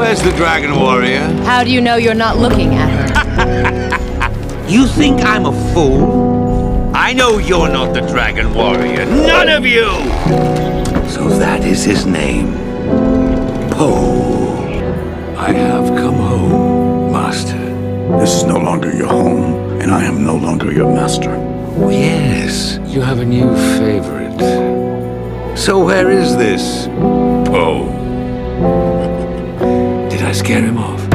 Where's the Dragon Warrior? How do you know you're not looking at her? You think I'm a fool? I know you're not the Dragon Warrior. None of you! So that is his name. Poe. I have come home, Master. This is no longer your home, and I am no longer your master. Oh, yes, you have a new favorite. So where is this Poe? Did I scare him off?